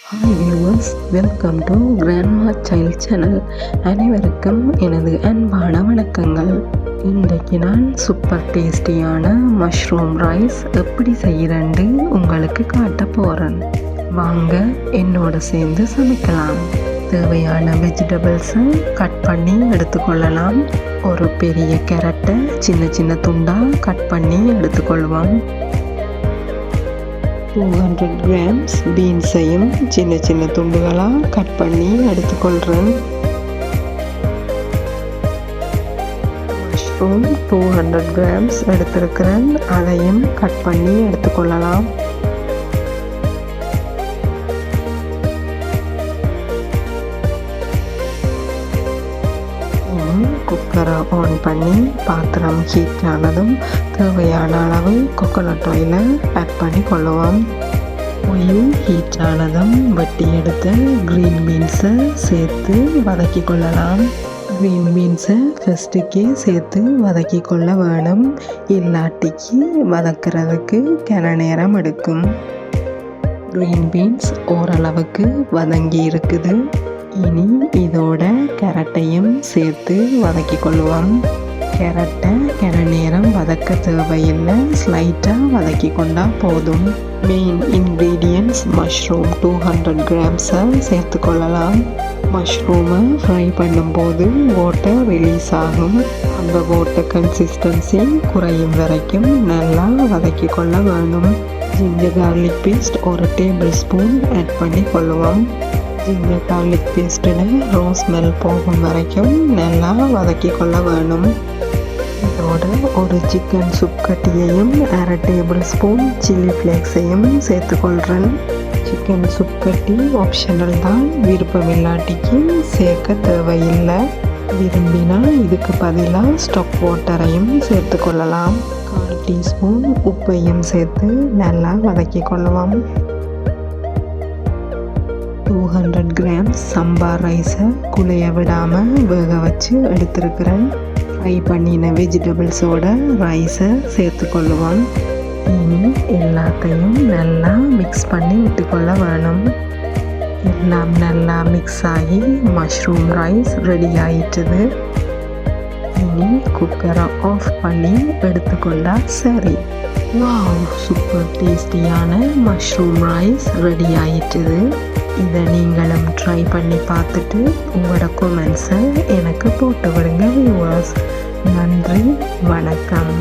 Hi viewers, welcome to grandma child channel. அனைவருக்கும் எனது அன்பான வணக்கங்கள். இன்றைக்கு நான் சூப்பர் டேஸ்டியான மஷ்ரூம் ரைஸ் எப்படி செய்கிறேன்னு உங்களுக்கு காட்ட போகிறேன். வாங்க என்னோட சேர்ந்து சமைக்கலாம். தேவையான வெஜிடபிள்ஸை கட் பண்ணி எடுத்துக்கொள்ளலாம். ஒரு பெரிய கேரட்டை சின்ன சின்ன துண்டாக கட் பண்ணி எடுத்துக்கொள்வோம். 200 grams பீன்ஸையும் சின்ன சின்ன துண்டுகளாக கட் பண்ணி எடுத்துக்கொள்கிறேன். மஷ்ரூம் 200 grams எடுத்திருக்கிறேன், அதையும் கட் பண்ணி எடுத்துக்கொள்ளலாம். குக்கரை ஆன் பண்ணி பாத்திரம் ஹீட் ஆனதும் தேவையான அளவு கோகோனட் ஆயிலை ஆட் பண்ணி கொள்ளுவோம். ஆயில் ஹீட் ஆனதும் வெட்டி எடுத்து க்ரீன் பீன்ஸை சேர்த்து வதக்கி கொள்ளலாம். க்ரீன் பீன்ஸை ஃபஸ்ட்டுக்கே சேர்த்து வதக்கி கொள்ள வேணும், இல்லாட்டிக்கு வதக்கிறதுக்கு கன நேரம் எடுக்கும். க்ரீன் பீன்ஸ் ஓரளவுக்கு வதங்கி இருக்குது. இனி இதோட கேரட்டையும் சேர்த்து வதக்கி கொள்வோம். கேரட்டை கன நேரம் வதக்க தேவையில்லை, ஸ்லைட்டாக வதக்கி கொண்டால் போதும். மெயின் இன்க்ரீடியன்ட்ஸ் மஷ்ரூம் 200 grams-ஐ சேர்த்து கொள்ளலாம். மஷ்ரூமை ஃப்ரை பண்ணும்போது வாட்டர் ரிலீஸ் ஆகும். அந்த வாட்டர் கன்சிஸ்டன்சி குறையும் வரைக்கும் நல்லா வதக்கி கொள்ள வேணும். Ginger garlic paste 1 tablespoon add பண்ணி கொள்ளுவோம். ஜிஞ்சர் கார்லிக் பேஸ்ட்டில் ரோஸ் ஸ்மெல் போகும் வரைக்கும் நல்லா வதக்கி கொள்ள வேணும். இதோட ஒரு சிக்கன் சூப் கட்டியையும் 1/2 டேபிள் ஸ்பூன் சில்லி ஃப்ளேக்ஸையும் சேர்த்துக்கொள்கிறேன். சிக்கன் சூப் கட்டி ஆப்ஷனல் தான், விருப்பமில்லாட்டிக்கு சேர்க்க தேவையில்லை. விரும்பினா இதுக்கு பதிலாக ஸ்டாக் வாட்டரையும் சேர்த்துக்கொள்ளலாம். 1/4 டீஸ்பூன் உப்பையும் சேர்த்து நல்லா வதக்கி கொள்ளுவோம். 200 grams சம்பார் ரைஸை குழைய விடாமல் வேக வச்சு எடுத்துருக்கிறேன். ஃப்ரை பண்ணின வெஜிடபிள்ஸோட ரைஸை சேர்த்துக்கொள்ளுவோம். இனி எல்லாத்தையும் நல்லா மிக்ஸ் பண்ணி விட்டுக்கொள்ள வேணும். எல்லாம் நல்லா மிக்ஸ் ஆகி மஷ்ரூம் ரைஸ் ரெடி ஆயிட்டுது. இனி குக்கரை ஆஃப் பண்ணி எடுத்துக்கொண்டா சரி. வாவ், சூப்பர் டேஸ்டியான மஷ்ரூம் ரைஸ் ரெடி ஆயிட்டுது. இதை நீங்களும் ட்ரை பண்ணி பார்த்துட்டு உங்களோட கமெண்ட்ஸை எனக்கு போட்டு விடுங்க வியூவர்ஸ். நன்றி, வணக்கம்.